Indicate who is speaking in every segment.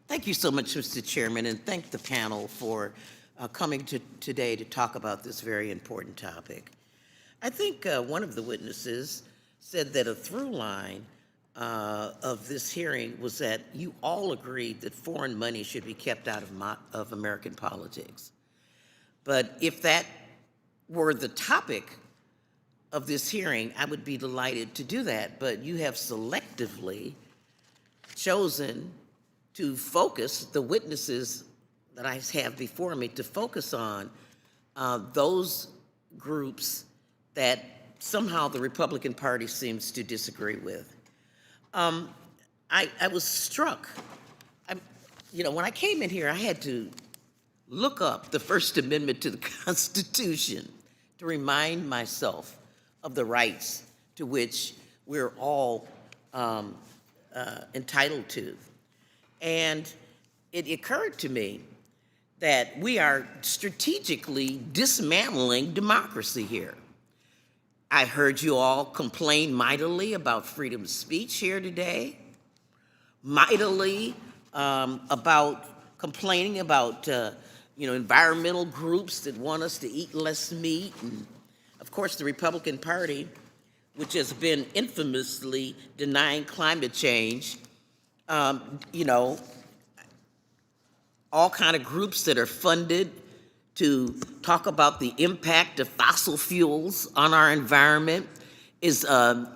Speaker 1: Thank you so much, Mr. Chairman, and thank the panel for coming today to talk about this very important topic. I think one of the witnesses said that a through line of this hearing was that you all agreed that foreign money should be kept out of American politics. But if that were the topic of this hearing, I would be delighted to do that. But you have selectively chosen to focus the witnesses that I have before me to focus on those groups that somehow the Republican Party seems to disagree with. I was struck. When I came in here, I had to look up the First Amendment to the Constitution to remind myself of the rights to which we're all entitled to. And it occurred to me that we are strategically dismantling democracy here. I heard you all complain mightily about freedom of speech here today, mightily about complaining about environmental groups that want us to eat less meat, and of course the Republican Party, which has been infamously denying climate change. All kind of groups that are funded to talk about the impact of fossil fuels on our environment is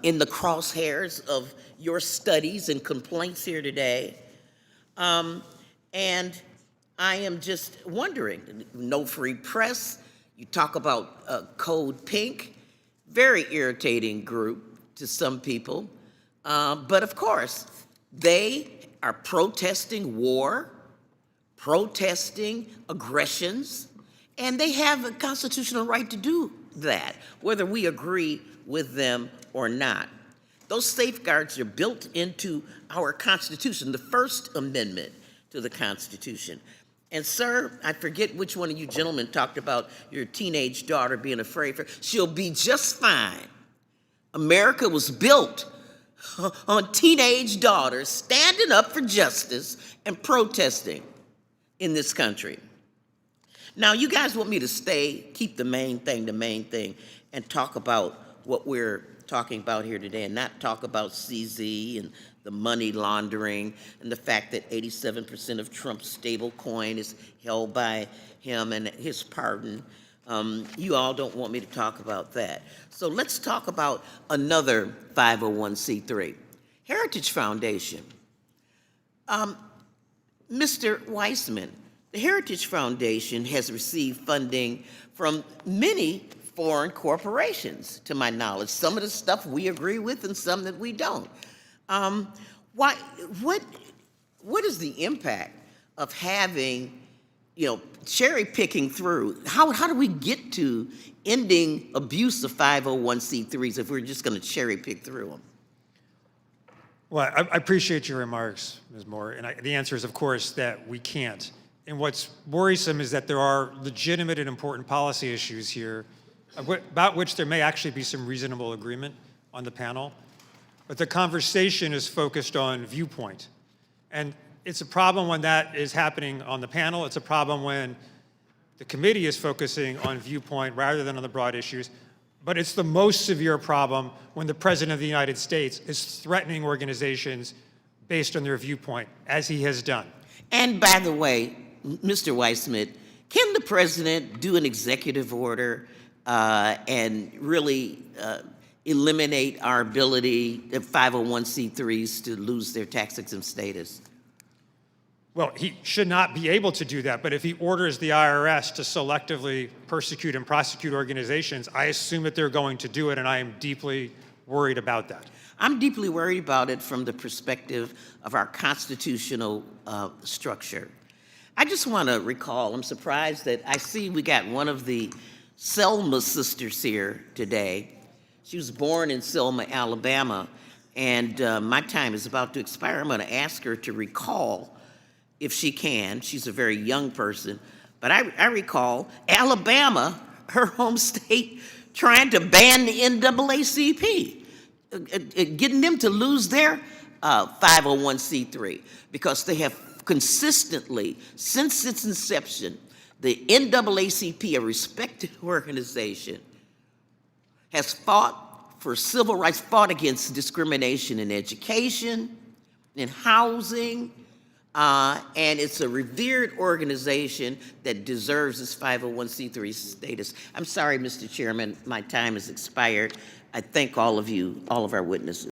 Speaker 1: in the crosshairs of your studies and complaints here today. And I am just wondering, no free press, you talk about Code Pink, very irritating group to some people, but of course, they are protesting war, protesting aggressions, and they have a constitutional right to do that, whether we agree with them or not. Those safeguards are built into our Constitution, the First Amendment to the Constitution. And sir, I forget which one of you gentlemen talked about your teenage daughter being afraid for, she'll be just fine. America was built on teenage daughters standing up for justice and protesting in this country. Now, you guys want me to keep the main thing, and talk about what we're talking about here today and not talk about CZ and the money laundering and the fact that 87% of Trump's stable coin is held by him and his pardon. You all don't want me to talk about that. So let's talk about another 501c3, Heritage Foundation. Mr. Weissman, the Heritage Foundation has received funding from many foreign corporations, to my knowledge. Some of the stuff we agree with and some that we don't. What is the impact of having, cherry picking through? How do we get to ending abuse of 501c3s if we're just going to cherry pick through them?
Speaker 2: Well, I appreciate your remarks, Ms. Moore, and the answer is, of course, that we can't. And what's worrisome is that there are legitimate and important policy issues here about which there may actually be some reasonable agreement on the panel, but the conversation is focused on viewpoint. And it's a problem when that is happening on the panel. It's a problem when the committee is focusing on viewpoint rather than on the broad issues. But it's the most severe problem when the President of the United States is threatening organizations based on their viewpoint, as he has done.
Speaker 1: And by the way, Mr. Weissman, can the President do an executive order and really eliminate our ability of 501c3s to lose their tax-exempt status?
Speaker 2: Well, he should not be able to do that, but if he orders the IRS to selectively persecute and prosecute organizations, I assume that they're going to do it, and I am deeply worried about that.
Speaker 1: I'm deeply worried about it from the perspective of our constitutional structure. I just want to recall, I'm surprised that I see we got one of the Selma sisters here today. She was born in Selma, Alabama, and my time is about to expire. I'm going to ask her to recall, if she can. She's a very young person, but I recall Alabama, her home state, trying to ban the NAACP, getting them to lose their 501c3 because they have consistently, since its inception, the NAACP, a respected organization, has fought for civil rights, fought against discrimination in education, in housing, and it's a revered organization that deserves its 501c3 status. I'm sorry, Mr. Chairman, my time has expired. I thank all of you, all of our witnesses.